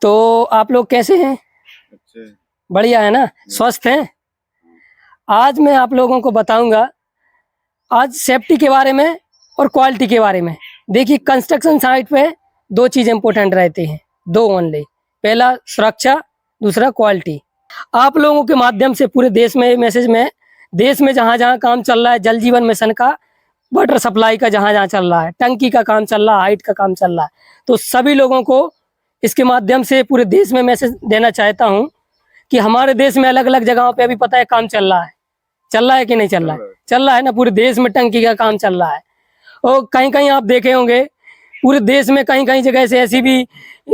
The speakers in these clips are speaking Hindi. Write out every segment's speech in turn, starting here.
तो आप लोग कैसे हैं? अच्छे। बढ़िया है ना? स्वस्थ हैं? आज मैं आप लोगों को बताऊंगा आज सेफ्टी के बारे में और क्वालिटी के बारे में। देखिए, कंस्ट्रक्शन साइट पे दो चीज़ इंपॉर्टेंट रहती हैं, दो ओनली। पहला सुरक्षा, दूसरा क्वालिटी। आप लोगों के माध्यम से पूरे देश में मैसेज में, देश में जहाँ जहाँ काम चल रहा है, जल जीवन मिशन का, वाटर सप्लाई का जहाँ जहाँ चल रहा है, टंकी का काम चल रहा है, हाइट का काम चल रहा है, तो सभी लोगों को इसके माध्यम से पूरे देश में मैसेज देना चाहता हूँ कि हमारे देश में अलग अलग जगहों पे अभी पता है काम चल रहा है कि नहीं चल रहा है? चल रहा है ना, पूरे देश में टंकी का काम चल रहा है। और कहीं कहीं आप देखे होंगे पूरे देश में कहीं कहीं जगह से ऐसी भी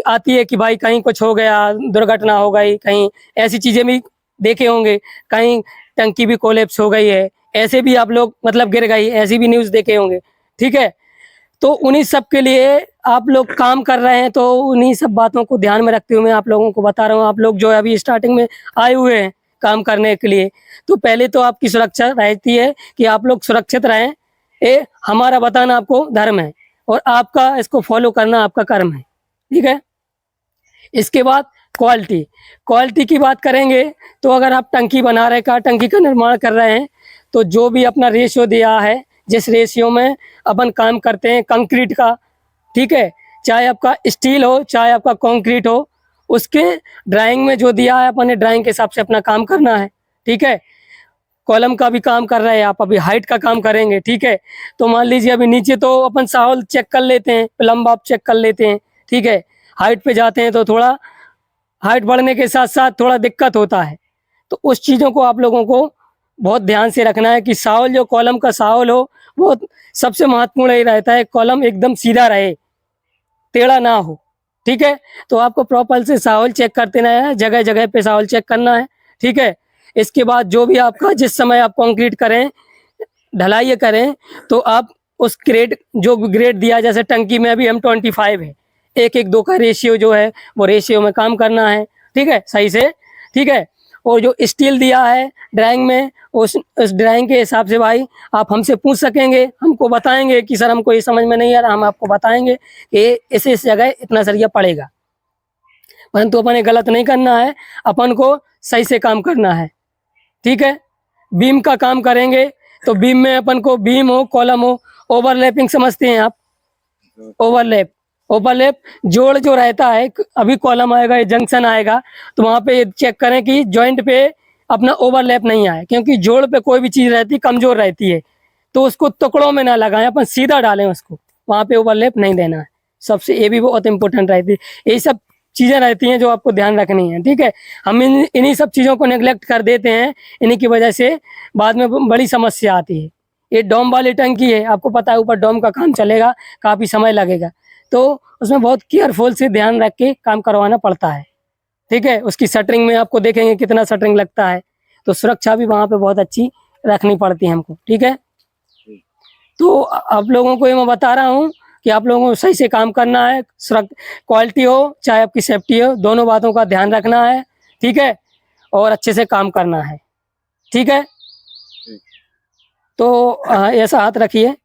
आती है कि भाई कहीं कुछ हो गया, दुर्घटना हो गई, कहीं ऐसी चीज़ें भी देखे होंगे, कहीं टंकी भी कोलैप्स हो गई है, ऐसे भी आप लोग मतलब गिर गई, ऐसी भी न्यूज़ देखे होंगे। ठीक है, तो उन्हीं सब के लिए आप लोग काम कर रहे हैं, तो उन्हीं सब बातों को ध्यान में रखते हुए मैं आप लोगों को बता रहा हूँ। आप लोग जो है अभी स्टार्टिंग में आए हुए हैं काम करने के लिए, तो पहले तो आपकी सुरक्षा रहती है कि आप लोग सुरक्षित रहें। ये हमारा बताना आपको धर्म है और आपका इसको फॉलो करना आपका कर्म है। ठीक है, इसके बाद क्वालिटी की बात करेंगे तो अगर आप टंकी बना रहे का टंकी का निर्माण कर रहे हैं, तो जो भी अपना रेशियो दिया है, जिस रेशियो में अपन काम करते हैं कंक्रीट का, ठीक है, चाहे आपका स्टील हो चाहे आपका कंक्रीट हो, उसके ड्राइंग में जो दिया है अपन ने ड्राइंग के हिसाब से अपना काम करना है। ठीक है, कॉलम का भी काम कर रहे हैं आप, अभी हाइट का काम करेंगे। ठीक है, तो मान लीजिए अभी नीचे तो अपन साहौल चेक कर लेते हैं, प्लम्ब आप चेक कर लेते हैं। ठीक है, हाइट पे जाते हैं तो थोड़ा हाइट बढ़ने के साथ साथ थोड़ा दिक्कत होता है, तो उस चीज़ों को आप लोगों को बहुत ध्यान से रखना है कि साहौल जो कॉलम का साहौल हो, वो सबसे महत्वपूर्ण ये रहता है, कॉलम एकदम सीधा रहे, टेढ़ा ना हो। ठीक है, तो आपको प्रॉपर से साहौल चेक करते रहना है, जगह जगह पे साहौल चेक करना है। ठीक है, इसके बाद जो भी आपका जिस समय आप कंक्रीट करें, ढलाई करें, तो आप उस ग्रेड जो ग्रेड दिया, जैसे टंकी में अभी M25 है, 1:1:2 का रेशियो जो है वो रेशियो में काम करना है। ठीक है, सही से। ठीक है, और जो स्टील दिया है ड्राइंग में, उस ड्राइंग के हिसाब से भाई आप हमसे पूछ सकेंगे, हमको बताएंगे कि सर हमको ये समझ में नहीं आ रहा, हम आपको बताएंगे कि इस जगह इतना सरिया पड़ेगा, परंतु अपन ने गलत नहीं करना है, अपन को सही से काम करना है। ठीक है, बीम का काम करेंगे तो बीम में अपन को बीम हो कॉलम हो, ओवरलैपिंग समझते हैं आप? ओवरलैप जोड़ जो रहता है, अभी कॉलम आएगा, जंक्शन आएगा, तो वहाँ पे चेक करें कि जॉइंट पे अपना ओवरलैप नहीं आए, क्योंकि जोड़ पे कोई भी चीज़ रहती कमज़ोर रहती है, तो उसको टुकड़ों में ना लगाएं, अपन सीधा डालें उसको, वहाँ पे ओवरलैप नहीं देना है। सबसे ये भी बहुत इंपॉर्टेंट रहती है। यही सब चीज़ें रहती हैं जो आपको ध्यान रखनी है। ठीक है, हम इन्हीं सब चीज़ों को नेग्लेक्ट कर देते हैं, इन्हीं की वजह से बाद में बड़ी समस्या आती है। ये डोम वाली टंकी है, आपको पता है ऊपर डोम का काम चलेगा, काफ़ी समय लगेगा, तो उसमें बहुत केयरफुल से ध्यान रख के काम करवाना पड़ता है। ठीक है, उसकी शटरिंग में आपको देखेंगे कितना शटरिंग लगता है, तो सुरक्षा भी वहाँ पे बहुत अच्छी रखनी पड़ती है हमको। ठीक है, तो आप लोगों को ये मैं बता रहा हूँ कि आप लोगों को सही से काम करना है, क्वालिटी हो चाहे आपकी सेफ्टी हो, दोनों बातों का ध्यान रखना है। ठीक है, और अच्छे से काम करना है। ठीक है, तो ऐसा हाथ रखिए,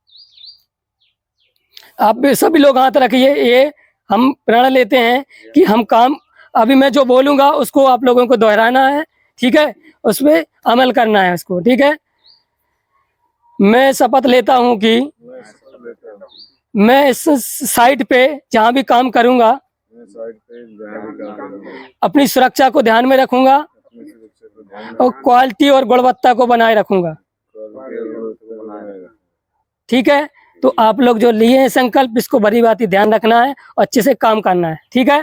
आप भी सभी लोग हाथ रखिए। ये हम प्रण लेते हैं कि हम काम, अभी मैं जो बोलूँगा उसको आप लोगों को दोहराना है। ठीक है, उस पर अमल करना है उसको। ठीक है, मैं शपथ लेता हूँ कि मैं इस साइट पे जहाँ भी काम करूँगा अपनी सुरक्षा को ध्यान में रखूँगा और क्वालिटी और गुणवत्ता को बनाए रखूँगा। ठीक है, तो आप लोग जो लिए हैं संकल्प, इसको बड़ी बात ही ध्यान रखना है और अच्छे से काम करना है। ठीक है।